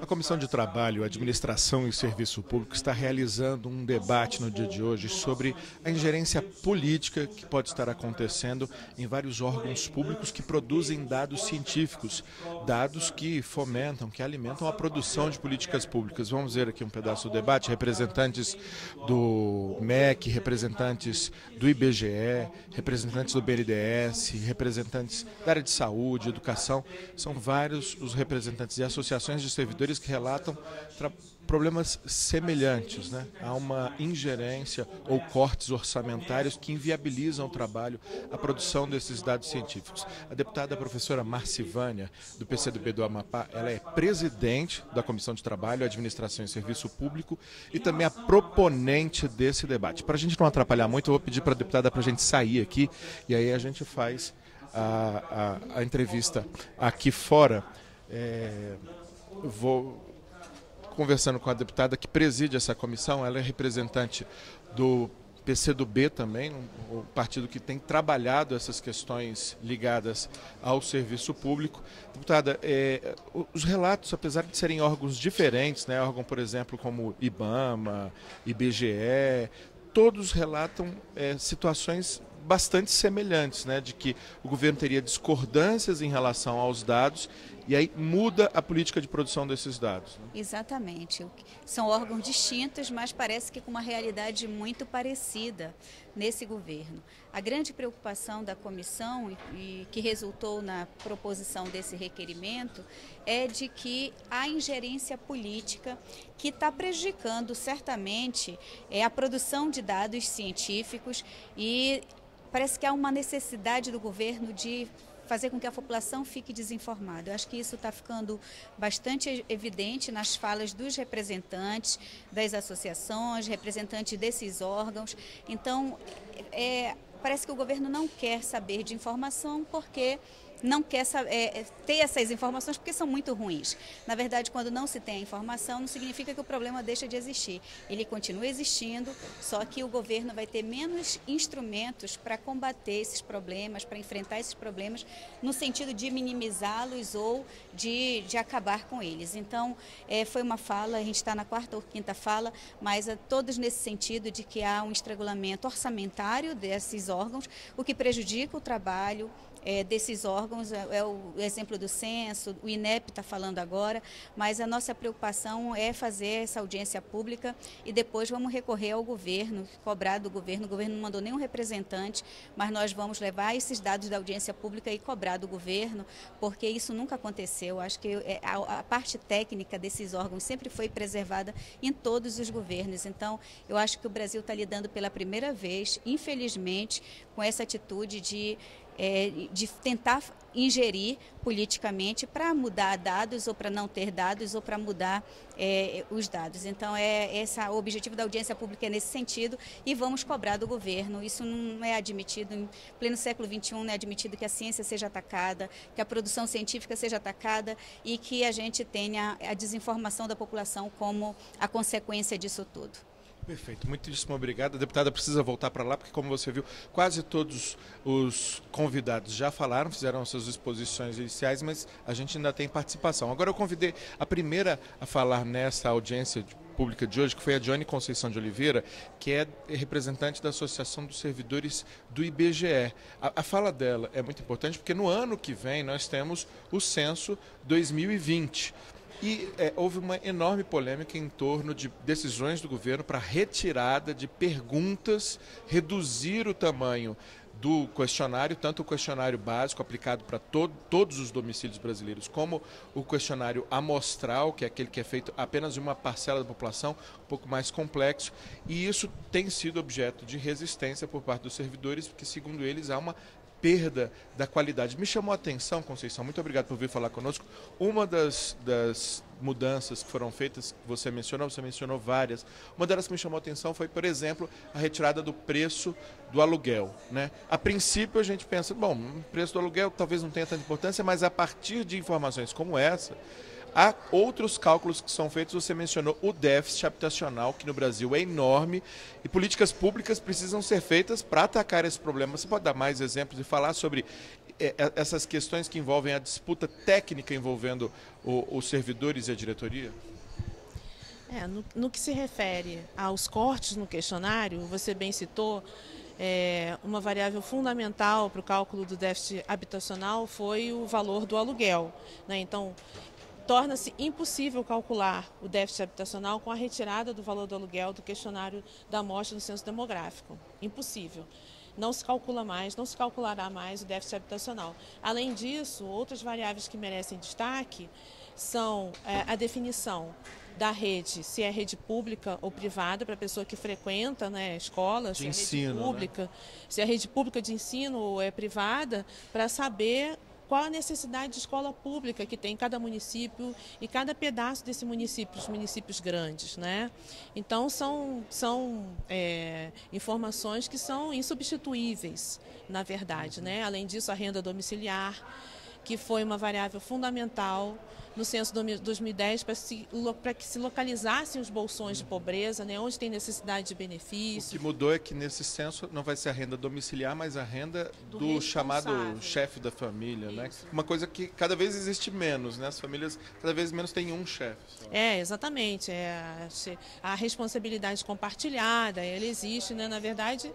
A Comissão de Trabalho, Administração e Serviço Público está realizando um debate no dia de hoje sobre a ingerência política que pode estar acontecendo em vários órgãos públicos que produzem dados científicos, dados que fomentam, que alimentam a produção de políticas públicas. Vamos ver aqui um pedaço do debate, representantes do MEC, representantes do IBGE, representantes do BNDES, representantes da área de saúde, educação, são vários os representantes e associações de servidores que relatam problemas semelhantes, né? Há uma ingerência ou cortes orçamentários que inviabilizam o trabalho, a produção desses dados científicos. A deputada professora Marcivânia, do PCdoB do Amapá, ela é presidente da Comissão de Trabalho, Administração e Serviço Público e também a proponente desse debate. Para a gente não atrapalhar muito, eu vou pedir para a deputada para a gente sair aqui e aí a gente faz a entrevista aqui fora. Vou conversando com a deputada que preside essa comissão, ela é representante do PCdoB também, o partido que tem trabalhado essas questões ligadas ao serviço público. Deputada, os relatos, apesar de serem órgãos diferentes, né, órgão, por exemplo, como IBAMA, IBGE, todos relatam situações bastante semelhantes, né, de que o governo teria discordâncias em relação aos dados e aí muda a política de produção desses dados. Né? Exatamente. São órgãos distintos, mas parece que com uma realidade muito parecida nesse governo. A grande preocupação da comissão e que resultou na proposição desse requerimento é de que há ingerência política que está prejudicando certamente a produção de dados científicos e parece que há uma necessidade do governo de fazer com que a população fique desinformada. Eu acho que isso está ficando bastante evidente nas falas dos representantes das associações, representantes desses órgãos. Então, parece que o governo não quer saber de informação porque não quer ter essas informações porque são muito ruins. Na verdade, quando não se tem a informação, não significa que o problema deixa de existir. Ele continua existindo, só que o governo vai ter menos instrumentos para combater esses problemas, para enfrentar esses problemas, no sentido de minimizá-los ou de acabar com eles. Então, foi uma fala, a gente está na quarta ou quinta fala, mas todos nesse sentido de que há um estrangulamento orçamentário desses órgãos, o que prejudica o trabalho desses órgãos, o exemplo do censo, o INEP está falando agora, mas a nossa preocupação é fazer essa audiência pública e depois vamos recorrer ao governo, cobrar do governo. O governo não mandou nenhum representante, mas nós vamos levar esses dados da audiência pública e cobrar do governo, porque isso nunca aconteceu. Acho que a parte técnica desses órgãos sempre foi preservada em todos os governos. Então, eu acho que o Brasil está lidando pela primeira vez, infelizmente, com essa atitude de tentar ingerir politicamente para mudar dados ou para não ter dados ou para mudar os dados. Então, o objetivo da audiência pública é nesse sentido e vamos cobrar do governo. Isso não é admitido, em pleno século XXI, não é admitido que a ciência seja atacada, que a produção científica seja atacada e que a gente tenha a desinformação da população como a consequência disso tudo. Perfeito, muitíssimo obrigado. A deputada precisa voltar para lá, porque como você viu, quase todos os convidados já falaram, fizeram suas exposições iniciais, mas a gente ainda tem participação. Agora eu convidei a primeira a falar nessa audiência pública de hoje, que foi a Dione Conceição de Oliveira, que é representante da Associação dos Servidores do IBGE. A fala dela é muito importante, porque no ano que vem nós temos o censo 2020. E houve uma enorme polêmica em torno de decisões do governo para retirada de perguntas, reduzir o tamanho do questionário, tanto o questionário básico aplicado para todos os domicílios brasileiros, como o questionário amostral, que é aquele que é feito apenas de uma parcela da população, um pouco mais complexo, e isso tem sido objeto de resistência por parte dos servidores, porque, segundo eles, há uma perda da qualidade. Me chamou a atenção, Conceição, muito obrigado por vir falar conosco, uma das mudanças que foram feitas, você mencionou várias, uma delas que me chamou a atenção foi, por exemplo, a retirada do preço do aluguel, né? A princípio a gente pensa, bom, o preço do aluguel talvez não tenha tanta importância, mas a partir de informações como essa, há outros cálculos que são feitos, você mencionou o déficit habitacional, que no Brasil é enorme, e políticas públicas precisam ser feitas para atacar esse problema. Você pode dar mais exemplos e falar sobre essas questões que envolvem a disputa técnica envolvendo os servidores e a diretoria? No que se refere aos cortes no questionário, você bem citou, uma variável fundamental para o cálculo do déficit habitacional foi o valor do aluguel, né? Então, torna-se impossível calcular o déficit habitacional com a retirada do valor do aluguel do questionário da amostra do censo demográfico. Impossível. Não se calcula mais, não se calculará mais o déficit habitacional. Além disso, outras variáveis que merecem destaque são a definição da rede, se é rede pública ou privada, para a pessoa que frequenta, né, escola, se é rede pública, né? Se é rede pública de ensino ou é privada, para saber qual a necessidade de escola pública que tem cada município e cada pedaço desse município, os municípios grandes, né? Então, são informações que são insubstituíveis, na verdade, né? Além disso, a renda domiciliar, que foi uma variável fundamental no censo de 2010 para que se localizassem os bolsões de pobreza, né, onde tem necessidade de benefícios. O que mudou é que nesse censo não vai ser a renda domiciliar, mas a renda do chamado chefe da família, né? Uma coisa que cada vez existe menos, né? As famílias cada vez menos têm um chefe. Exatamente. A responsabilidade compartilhada, ela existe, né? Na verdade,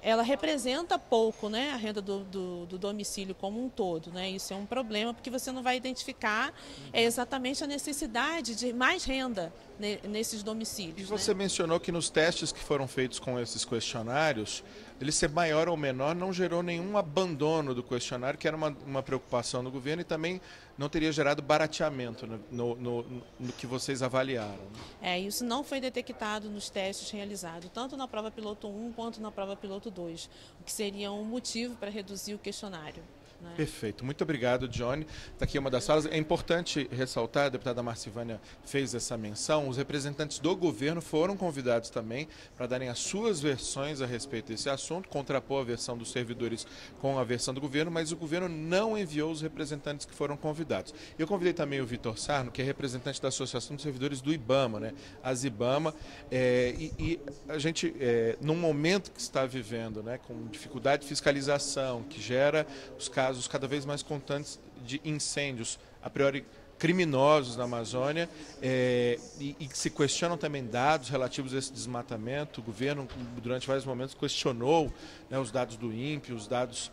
ela representa pouco, né, a renda do domicílio como um todo, né? Isso é um problema porque você não vai identificar exatamente a necessidade de mais renda nesses domicílios. E você mencionou que nos testes que foram feitos com esses questionários, ele ser maior ou menor não gerou nenhum abandono do questionário, que era uma preocupação do governo, e também não teria gerado barateamento no que vocês avaliaram. Isso não foi detectado nos testes realizados, tanto na prova piloto 1 quanto na prova piloto 2, o que seria um motivo para reduzir o questionário. Né? Perfeito. Muito obrigado, Johnny. Está aqui uma das falas. É importante ressaltar, a deputada Marcivânia fez essa menção, os representantes do governo foram convidados também para darem as suas versões a respeito desse assunto, contrapor a versão dos servidores com a versão do governo, mas o governo não enviou os representantes que foram convidados. Eu convidei também o Vitor Sarno, que é representante da Associação dos Servidores do IBAMA, né? Azibama, e a gente, num momento que está vivendo, né, com dificuldade de fiscalização, que gera os casos cada vez mais constantes de incêndios, a priori criminosos na Amazônia, e se questionam também dados relativos a esse desmatamento. O governo, durante vários momentos, questionou, né, os dados do INPE, os dados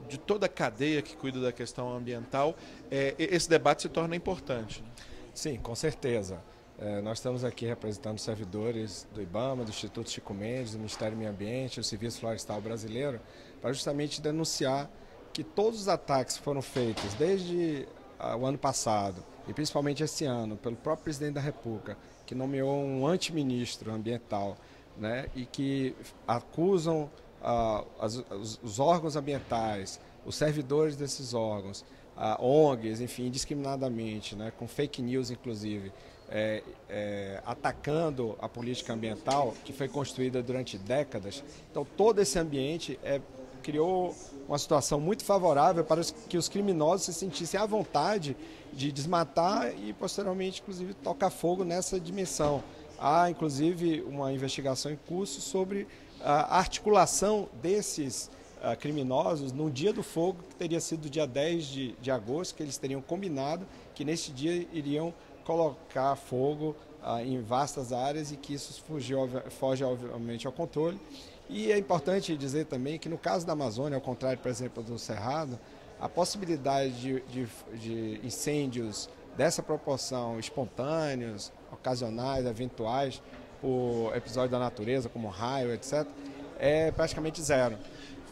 de toda a cadeia que cuida da questão ambiental. Esse debate se torna importante. Sim, com certeza. Nós estamos aqui representando servidores do IBAMA, do Instituto Chico Mendes, do Ministério do Meio Ambiente, do Serviço Florestal Brasileiro, para justamente denunciar que todos os ataques que foram feitos desde o ano passado, e principalmente esse ano, pelo próprio presidente da República, que nomeou um antiministro ambiental, né, e que acusam os órgãos ambientais, os servidores desses órgãos, ONGs, enfim, indiscriminadamente, né, com fake news inclusive, atacando a política ambiental que foi construída durante décadas. Então todo esse ambiente criou uma situação muito favorável para que os criminosos se sentissem à vontade de desmatar e, posteriormente, inclusive, tocar fogo nessa dimensão. Há, inclusive, uma investigação em curso sobre a articulação desses criminosos no dia do fogo, que teria sido dia 10 de agosto, que eles teriam combinado que nesse dia iriam colocar fogo em vastas áreas e que isso foge, obviamente, ao controle. E é importante dizer também que no caso da Amazônia, ao contrário, por exemplo, do Cerrado, a possibilidade de incêndios dessa proporção, espontâneos, ocasionais, eventuais, por episódio da natureza, como raio, etc., é praticamente zero.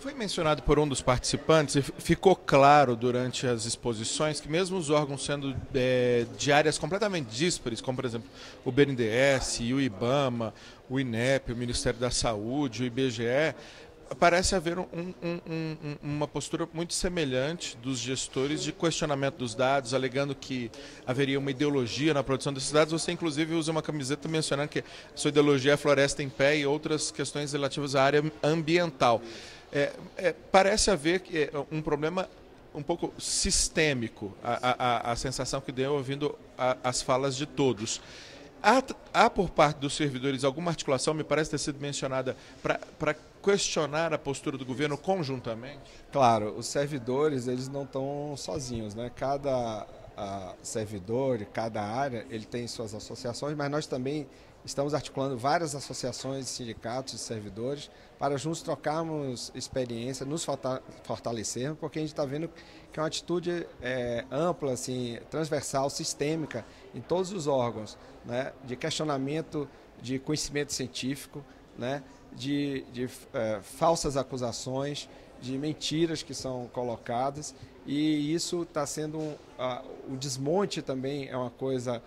Foi mencionado por um dos participantes e ficou claro durante as exposições que mesmo os órgãos sendo de áreas completamente díspares, como por exemplo o BNDES, o IBAMA, o INEP, o Ministério da Saúde, o IBGE, parece haver uma postura muito semelhante dos gestores de questionamento dos dados, alegando que haveria uma ideologia na produção desses dados. Você, inclusive, usa uma camiseta mencionando que a sua ideologia é a floresta em pé e outras questões relativas à área ambiental. Parece haver um problema um pouco sistêmico a sensação que deu ouvindo as falas de todos. Há por parte dos servidores alguma articulação, me parece ter sido mencionada, para questionar a postura do governo conjuntamente? Claro, os servidores eles não estão sozinhos, né? Cada servidor, cada área, ele tem suas associações, mas nós também estamos articulando várias associações, sindicatos e servidores para juntos trocarmos experiência, nos fortalecermos, porque a gente está vendo que é uma atitude ampla, assim, transversal, sistêmica em todos os órgãos, né, de questionamento de conhecimento científico, né, de falsas acusações, de mentiras que são colocadas, e isso está sendo o desmonte também é uma coisa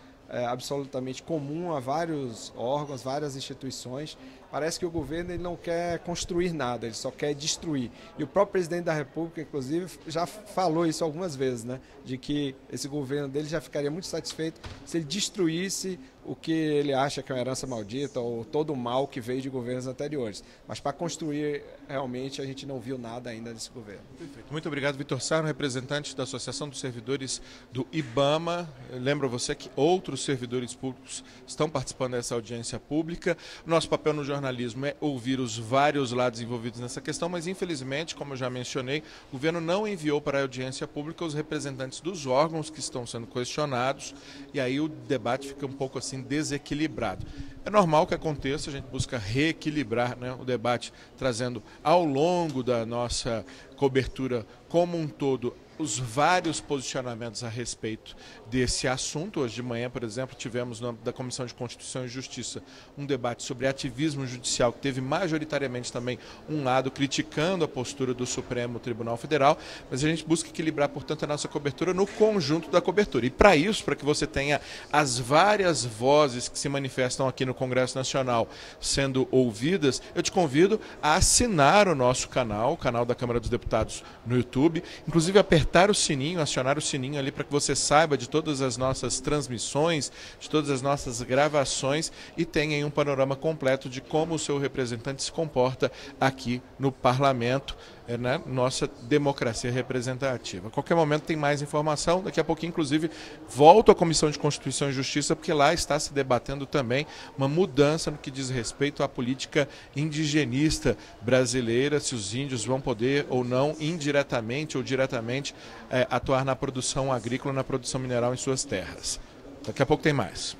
absolutamente comum a vários órgãos, várias instituições. Parece que o governo ele não quer construir nada, ele só quer destruir. E o próprio presidente da República, inclusive, já falou isso algumas vezes, né? De que esse governo dele já ficaria muito satisfeito se ele destruísse o que ele acha que é uma herança maldita ou todo o mal que veio de governos anteriores. Mas para construir, realmente, a gente não viu nada ainda desse governo. Perfeito. Muito obrigado, Vitor Sarno, representante da Associação dos Servidores do IBAMA. Lembro você que outros servidores públicos estão participando dessa audiência pública. Nosso papel no jornalismo é ouvir os vários lados envolvidos nessa questão, mas infelizmente, como eu já mencionei, o governo não enviou para a audiência pública os representantes dos órgãos que estão sendo questionados, e aí o debate fica um pouco assim desequilibrado. É normal que aconteça, a gente busca reequilibrar, né, o debate, trazendo ao longo da nossa cobertura como um todo os vários posicionamentos a respeito desse assunto. Hoje de manhã, por exemplo, tivemos da Comissão de Constituição e Justiça um debate sobre ativismo judicial, que teve majoritariamente também um lado criticando a postura do Supremo Tribunal Federal, mas a gente busca equilibrar, portanto, a nossa cobertura no conjunto da cobertura. E para isso, para que você tenha as várias vozes que se manifestam aqui no Congresso Nacional sendo ouvidas, eu te convido a assinar o nosso canal, o canal da Câmara dos Deputados no YouTube, inclusive apertar o sininho, acionar o sininho ali para que você saiba de todas as nossas transmissões, de todas as nossas gravações e tenha aí um panorama completo de como o seu representante se comporta aqui no Parlamento, né? Nossa democracia representativa. A qualquer momento tem mais informação, daqui a pouquinho inclusive volto à Comissão de Constituição e Justiça, porque lá está se debatendo também uma mudança no que diz respeito à política indigenista brasileira, se os índios vão poder ou não, indiretamente ou diretamente, atuar na produção agrícola, na produção mineral em suas terras. Daqui a pouco tem mais.